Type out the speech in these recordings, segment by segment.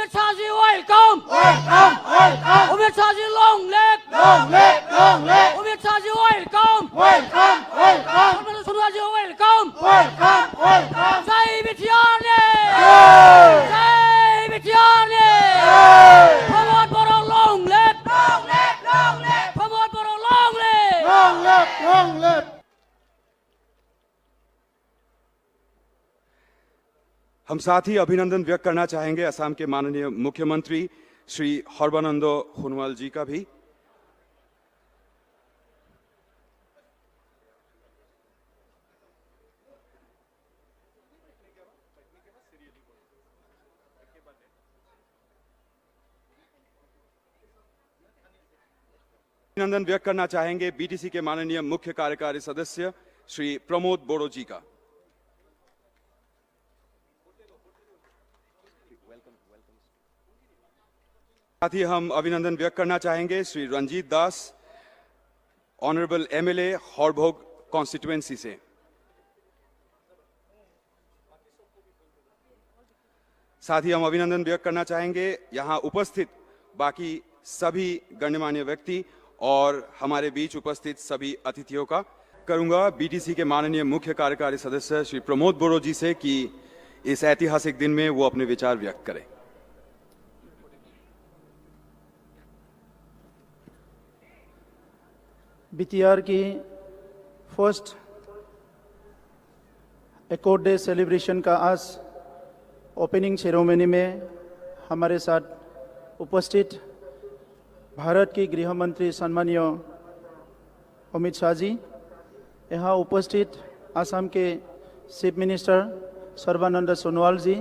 Omid Shaji, welcome. Welcome, welcome. Omid Shaji, long leg. Long leg, long leg. Omid Shaji, welcome. Welcome, welcome. Omid Shaji, welcome. Welcome, welcome. Jai Vityane. Jai. Jai Vityane. Jai. Pramod Boro, long leg. Long leg, long leg. Pramod Boro, long leg. Long leg, long leg. हम साथ ही अभिनंदन व्यक्त करना चाहेंगे असम के माननीय मुख्यमंत्री श्री सर्बानंद सोनोवाल जी का भी। अभिनंदन व्यक्त करना चाहेंगे बीटीसी के माननीय मुख्य कार्यकारी सदस्य श्री प्रमोद बोरो जी का। साथ ही हम अभिनंदन व्यक्त करना चाहेंगे श्री रंजीत दास, ऑनरेबल एमएलए हॉरभोग कॉन्स्टिट्यूएंसी से। साथ ही हम अभिनंदन व्यक्त करना चाहेंगे यहां उपस्थित बाकी सभी गणमान्य व्यक्ति और हमारे बीच उपस्थित सभी अतिथियों का। करूंगा बीटीसी के माननीय मुख्य कार्यकारी सदस्य श्री प्रमोद बोरो जी से कि इस ऐतिहासिक दिन में वो अपने विचार व्यक्त करें। बीटीआर की फर्स्ट एकॉर्ड डे सेलिब्रेशन का आज ओपनिंग सेरेमनी में हमारे साथ उपस्थित भारत के गृह मंत्री सम्मानीय अमित शाह जी, यहाँ उपस्थित असम के चीफ मिनिस्टर सर्बानंद सोनोवाल जी,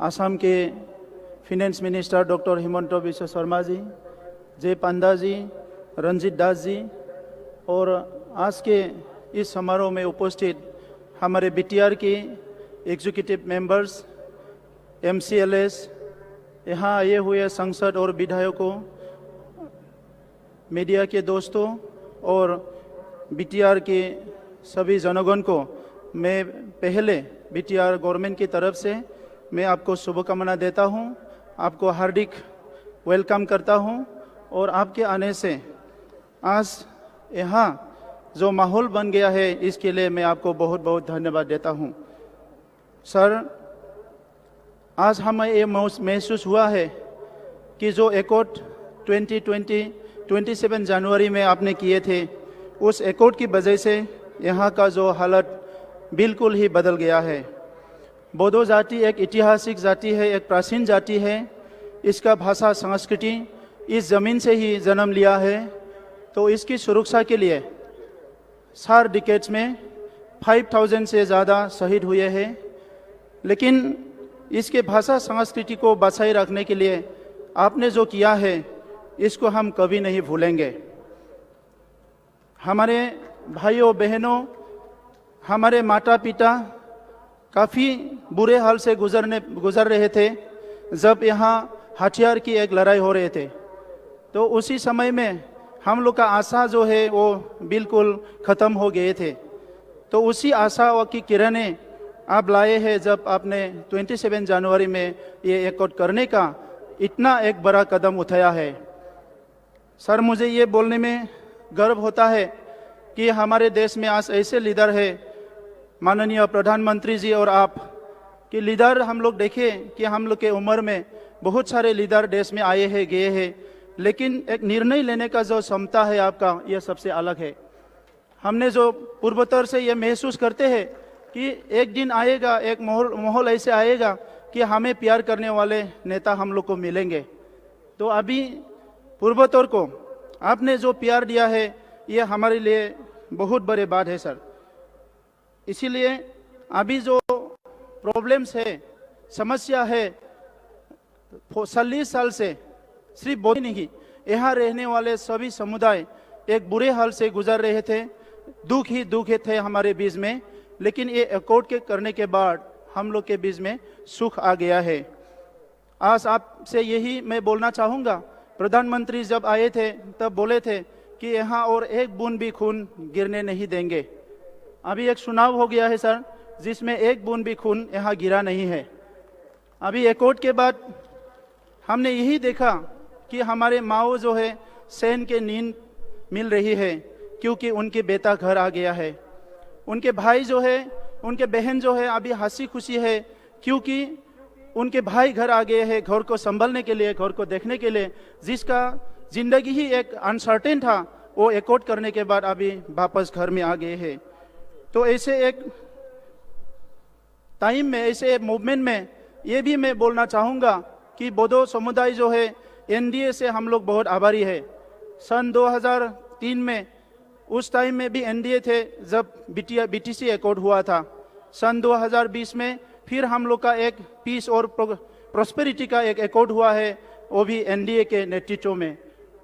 असम के finance minister doctor Himanta Biswa Sarma ji, Jay Panda जी, रंजीत दास जी और आज के इस समारोह में उपस्थित हमारे बीटीआर के एग्जीक्यूटिव मेंबर्स, एमसीएलएस, यहाँ आए हुए सांसद और विधायकों, मीडिया के दोस्तों और बीटीआर के सभी जनगण को मैं पहले बीटीआर गवर्नमेंट की तरफ से मैं आपको शुभकामना देता हूँ, आपको हार्दिक वेलकम करता हूँ और आपके आने से आज यहाँ जो माहौल बन गया है इसके लिए मैं आपको बहुत बहुत धन्यवाद देता हूँ। सर, आज हमें ये महसूस हुआ है कि जो एकॉर्ड 27 जनवरी में आपने किए थे, उस एकॉर्ड की वजह से यहाँ का जो हालत बिल्कुल ही बदल गया है। बोडो जाति एक ऐतिहासिक जाति है, एक प्राचीन जाति है। इसका भाषा संस्कृति इस ज़मीन से ही जन्म लिया है। तो इसकी सुरक्षा के लिए 4 डिकेड्स में 5000 से ज़्यादा शहीद हुए हैं। लेकिन इसके भाषा संस्कृति को बचाए रखने के लिए आपने जो किया है इसको हम कभी नहीं भूलेंगे। हमारे भाइयों बहनों, हमारे माता पिता काफ़ी बुरे हाल से गुजर रहे थे जब यहाँ हथियार की एक लड़ाई हो रहे थे। तो उसी समय में हम लोग का आशा जो है वो बिल्कुल ख़त्म हो गए थे। तो उसी आशा की किरणें आप लाए हैं जब आपने 27 जनवरी में ये एकॉर्ड करने का इतना एक बड़ा कदम उठाया है। सर, मुझे ये बोलने में गर्व होता है कि हमारे देश में आज ऐसे लीडर है, माननीय प्रधानमंत्री जी और आप कि लीडर हम लोग देखें कि हम लोग के उम्र में बहुत सारे लीडर देश में आए हैं गए हैं, लेकिन एक निर्णय लेने का जो क्षमता है आपका, यह सबसे अलग है। हमने जो पूर्वोत्तर से ये महसूस करते हैं कि एक दिन आएगा, एक माहौल ऐसे आएगा कि हमें प्यार करने वाले नेता हम लोग को मिलेंगे। तो अभी पूर्वोत्तर को आपने जो प्यार दिया है ये हमारे लिए बहुत बड़ी बात है सर। इसीलिए अभी जो प्रॉब्लम्स है, समस्या है, 40 साल से सिर्फ बोली नहीं, यहाँ रहने वाले सभी समुदाय एक बुरे हाल से गुजर रहे थे, दुख ही दुख थे हमारे बीच में। लेकिन ये एकॉर्ड के करने के बाद हम लोग के बीच में सुख आ गया है। आज आपसे यही मैं बोलना चाहूँगा, प्रधानमंत्री जब आए थे तब बोले थे कि यहाँ और एक बूंद भी खून गिरने नहीं देंगे। अभी एक चुनाव हो गया है सर, जिसमें एक बूंद भी खून यहाँ गिरा नहीं है। अभी एकॉर्ड के बाद हमने यही देखा कि हमारे माओ जो है सैन के नींद मिल रही है, क्योंकि उनके बेटा घर आ गया है। उनके भाई जो है, उनके बहन जो है अभी हंसी खुशी है, क्योंकि उनके भाई घर आ गए हैं घर को संभालने के लिए, घर को देखने के लिए। जिसका जिंदगी ही एक अनसर्टेन था, वो एकॉर्ड करने के बाद अभी वापस घर में आ गए हैं। तो ऐसे एक टाइम में, ऐसे मूवमेंट में ये भी मैं बोलना चाहूँगा कि बोडो समुदाय जो है एनडीए से हम लोग बहुत आभारी है। सन 2003 में, उस टाइम में भी एनडीए थे जब बीटीसी एकॉर्ड हुआ था। सन 2020 में फिर हम लोग का एक पीस और प्रोस्पेरिटी का एक एकॉर्ड हुआ है, वो भी एनडीए के नेतृत्व में।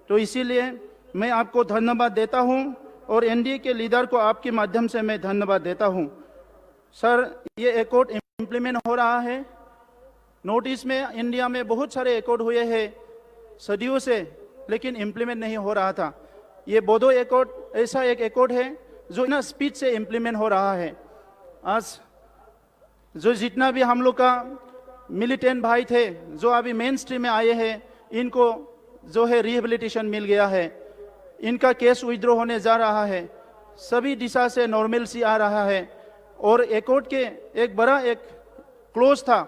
तो इसीलिए मैं आपको धन्यवाद देता हूं और एनडीए के लीडर को आपके माध्यम से मैं धन्यवाद देता हूं। सर, ये एकॉर्ड इम्प्लीमेंट हो रहा है। नॉर्थ ईस्ट में, इंडिया में बहुत सारे एकॉर्ड हुए हैं सदियों से, लेकिन इम्प्लीमेंट नहीं हो रहा था। ये बोडो एकॉर्ड ऐसा एक एकॉर्ड है जो ना स्पीड से इम्प्लीमेंट हो रहा है। आज जो जितना भी हम लोग का मिलिटेंट भाई थे जो अभी मेन स्ट्रीम में आए हैं, इनको जो है रिहेबिलिटेशन मिल गया है, इनका केस विड्रॉ होने जा रहा है, सभी दिशा से नॉर्मलसी आ रहा है। और एकॉर्ड के एक बड़ा एक क्लोज था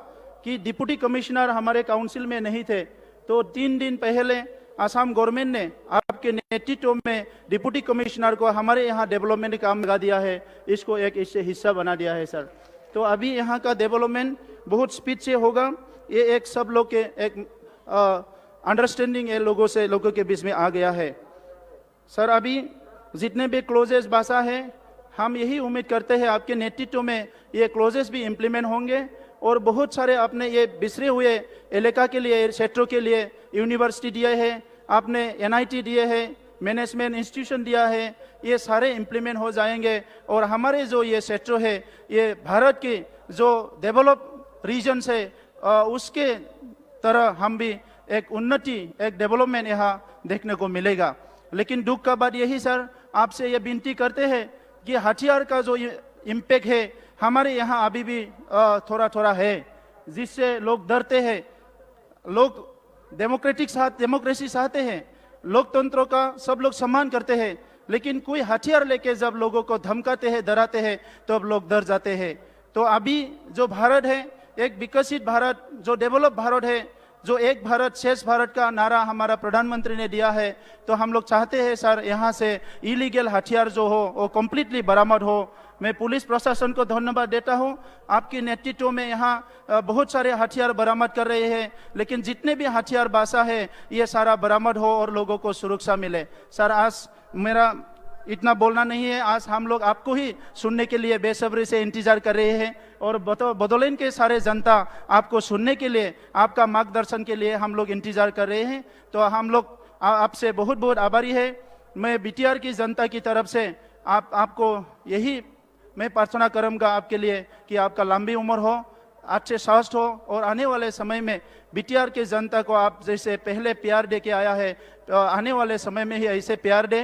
कि डिप्टी कमिश्नर हमारे काउंसिल में नहीं थे, तो 3 दिन पहले आसाम गवर्नमेंट ने आपके नेतृत्व में डिप्टी कमिश्नर को हमारे यहाँ डेवलपमेंट काम लगा दिया है, इसको एक इससे हिस्सा बना दिया है सर। तो अभी यहाँ का डेवलपमेंट बहुत स्पीड से होगा। ये एक सब लोग के एक अंडरस्टैंडिंग है, लोगों के बीच में आ गया है। सर, अभी जितने भी क्लोजेस भाषा है, हम यही उम्मीद करते हैं आपके नेतृत्व में ये क्लोजेस भी इम्प्लीमेंट होंगे और बहुत सारे आपने ये बिछड़े हुए इलाका के लिए, क्षेत्रों के लिए यूनिवर्सिटी दिए हैं, आपने एनआईटी दिए हैं, मैनेजमेंट इंस्टीट्यूशन दिया है, ये सारे इम्प्लीमेंट हो जाएंगे और हमारे जो ये क्षेत्र है, ये भारत की जो डेवलप रीजन है उसके तरह हम भी एक उन्नति, एक डेवलपमेंट यहाँ देखने को मिलेगा। लेकिन दुख का बात यही सर, आपसे ये विनती करते हैं कि हथियार का जो इम्पैक्ट है हमारे यहाँ अभी भी थोड़ा थोड़ा है, जिससे लोग डरते हैं। लोग डेमोक्रेसी चाहते हैं, लोकतंत्र का सब लोग सम्मान करते हैं, लेकिन कोई हथियार लेके जब लोगों को धमकाते हैं, डराते हैं, तो अब लोग डर जाते हैं। तो अभी जो भारत है, एक विकसित भारत, जो डेवलप भारत है, जो एक भारत श्रेष्ठ भारत का नारा हमारा प्रधानमंत्री ने दिया है, तो हम लोग चाहते हैं सर यहाँ से इलीगल हथियार जो हो वो कम्प्लीटली बरामद हो। मैं पुलिस प्रशासन को धन्यवाद देता हूँ, आपके नेतृत्व में यहाँ बहुत सारे हथियार बरामद कर रहे हैं, लेकिन जितने भी हथियार बासा है ये सारा बरामद हो और लोगों को सुरक्षा मिले। सर, आज मेरा इतना बोलना नहीं है, आज हम लोग आपको ही सुनने के लिए बेसब्री से इंतजार कर रहे हैं और बदौलैंड के सारे जनता आपको सुनने के लिए, आपका मार्गदर्शन के लिए हम लोग इंतजार कर रहे हैं। तो हम लोग आपसे बहुत बहुत आभारी है। मैं बीटीआर की जनता की तरफ से आपको यही मैं प्रार्थना करूंगा आपके लिए कि आपका लंबी उम्र हो, अच्छे स्वास्थ्य हो और आने वाले समय में बीटीआर के जनता को आप जैसे पहले प्यार दे के आया है, आने वाले समय में ही ऐसे प्यार दे।